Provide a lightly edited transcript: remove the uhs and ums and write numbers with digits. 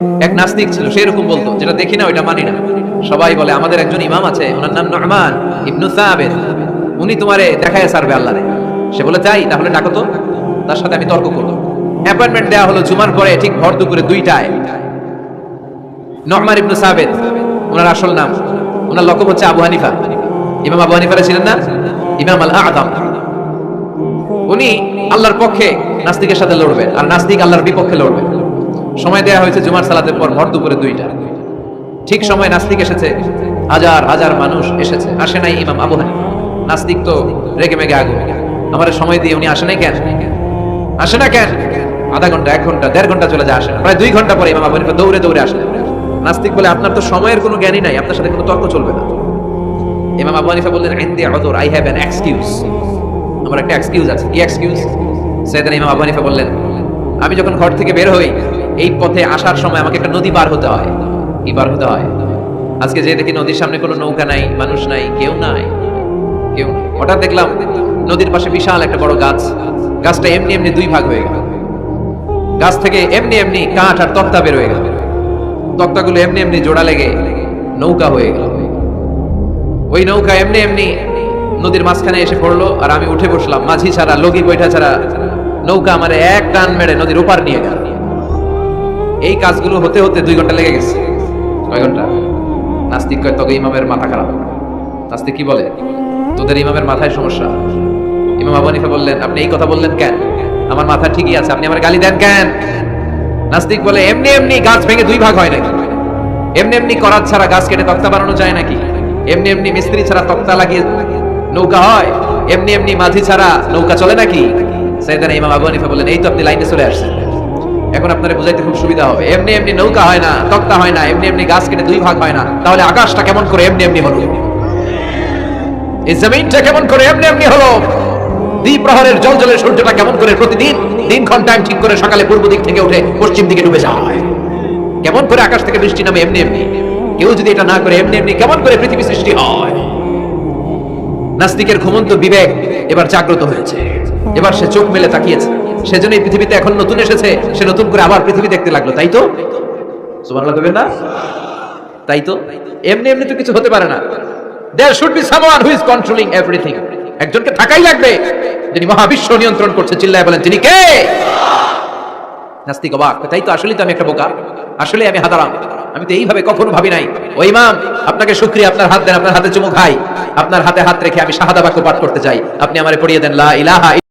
এক নাস্তিক ছিল, সেরকম বলতো, যেটা দেখি না ওইটা মানি না। সবাই বলে আমাদের একজন ইমাম আছে, ওনার নাম নু'মান ইবনু সাবিত, উনি তোমারে দেখায় ছাড়বে আল্লাহরে। সে বলে তাই, তাহলে ডাকো তো, তার সাথে আমি তর্ক করব। অ্যাপয়েন্টমেন্ট দেওয়া হলো জুমার পরে, ঠিক ভর দুপুরে 2টায়। নু'মান ইবনু সাবিত ওনার আসল নাম, ওনার লকব হচ্ছে আবু হানিফা। ইমাম আবু হানিফা ছিলেন না, ইমাম আল আযম। উনি আল্লাহর পক্ষে নাস্তিকের সাথে লড়বেন, আর নাস্তিক আল্লাহর বিপক্ষে লড়বে। সময় দেয়া হয়েছে জুমার সালাতের পর ভর দুপুরে 2টা। ঠিক সময় নাস্তিক এসেছে, হাজার হাজার মানুষ এসেছে, আসে নাই ইমাম আবু হানিফা। নাস্তিক তো রেগে মেগে আগুন, আমার সময় দিয়ে উনি আসে নাই কেন, আসে না কেন? আধা ঘন্টা, 1 ঘন্টা, 1.5 ঘন্টা চলে যায়, আসে না। প্রায় 2 ঘন্টা পরে ইমাম আবু হানিফা দৌড়ে দৌড়ে আসে। নাস্তিক বলে আপনার তো সময়ের কোনো জ্ঞানই নাই, আপনার সাথে কোনো তর্ক চলবে না। ইমাম আবু হানিফা বললেন ইনদি উযর, আই হ্যাভ অ্যান এক্সকিউজ, আমার একটা এক্সকিউজ আছে। কি এক্সকিউজ? সাইয়েদনা ইমাম আবু হানিফা বললেন, আমি যখন ঘর থেকে বের হই, এই পথে আসার সময় আমাকে একটা নদী পার হতে হয়। কি পার হতে হয়? আজকে যে দেখি নদীর সামনে কোনো নৌকা নাই, মানুষ নাই, কেউ নাই, কেউ নাই। হঠাৎ দেখলাম নদীর পাশে বিশাল একটা বড় গাছ, গাছটা এমনি এমনি 2 ভাগ হয়ে গেল। গাছ থেকে এমনি এমনি কাঠ আর তক্তা বের হয়ে গেল, তক্তাগুলো এমনি এমনি জোড়া লেগে নৌকা হয়ে গেল। ওই নৌকা এমনি এমনি নদীর মাঝখানে এসে পড়লো, আর আমি উঠে বসলাম। মাঝি ছাড়া, লগি বৈঠা ছাড়া নৌকা আমারে এক টান মেরে নদীর ওপার নিয়ে গেল। এই কাজগুলো হতে হতে 2 ঘন্টা লেগে গেছে। কয় ঘন্টা? নাস্তিক কয় তোকে ইমামের মাথা খারাপ। নাস্তিক কি বলে? তোদের ইমামের মাথায় সমস্যা। ইমাম আবু হানিফা বললেন, আপনি এই কথা বললেন কেন? আমার মাথা ঠিকই আছে, আপনি আমার গালি দেন কেন? নাস্তিক বলে, এমনি এমনি গাছ ভেঙে 2 ভাগ হয় নাকি? এমনি এমনি করাত ছাড়া গাছ কেটে তক্তা বানানো যায় নাকি? এমনি এমনি মিস্ত্রি ছাড়া তক্তা লাগিয়ে নৌকা হয়? এমনি এমনি মাঝি ছাড়া নৌকা চলে নাকি? সাইয়েদনা ইমাম আবু হানিফা বললেন, এই তো আপনি লাইনে চলে আসছেন, এখন আপনারে বুঝাইতে খুব সুবিধা হবে। এমনি এমনি নৌকা হয় না, তক্তা হয় না, এমনি এমনি গাছ কেটে 2 ভাগ হয় না, তাহলে আকাশটা কেমন করে এমনি এমনি হলো? এই জমিনটা কেমন করে এমনি এমনি হলো? দ্বিপ্রহরের জলজলে সূর্যটা কেমন করে প্রতিদিন দিনক্ষণ টাইম ঠিক করে সকালে পূর্ব দিক থেকে উঠে পশ্চিম দিকে ডুবে যায়? কেমন করে আকাশ থেকে বৃষ্টি নামে এমনি এমনি? কেউ যদি এটা না করে এমনি এমনি কেমন করে পৃথিবী সৃষ্টি হয়? নাস্তিকের ঘুমন্ত বিবেক এবার জাগ্রত হয়েছে, এবার সে চোখ মেলে তাকিয়েছে। সেজন্য এই পৃথিবীতে এখন নতুন এসেছে, সে নতুন করে আবার পৃথিবী দেখতে লাগলো। তাই তো? সুবহানাল্লাহ কইবেন না? তাই তো? এমনি এমনি তো কিছু হতে পারে না। There should be someone who is controlling everything. একজনকে থাকাই লাগবে যিনি মহাবিশ্ব নিয়ন্ত্রণ করছে। চিল্লায় বলেন, তিনি কে? নাস্তিক অবাক, তাই তো, আসলেই তো আমি একটা বোকা, আসলে আমি হাদারাম, আমি তো এইভাবে কখনো ভাবি নাই। ও ইমাম, আপনাকে শুকরিয়া, আপনার হাত দেন, আপনার হাতে চুমু খাই, আপনার হাতে হাত রেখে আমি শাহাদা বাক্য পাঠ করতে চাই, আপনি আমারে পড়িয়ে দেন লা ইলাহা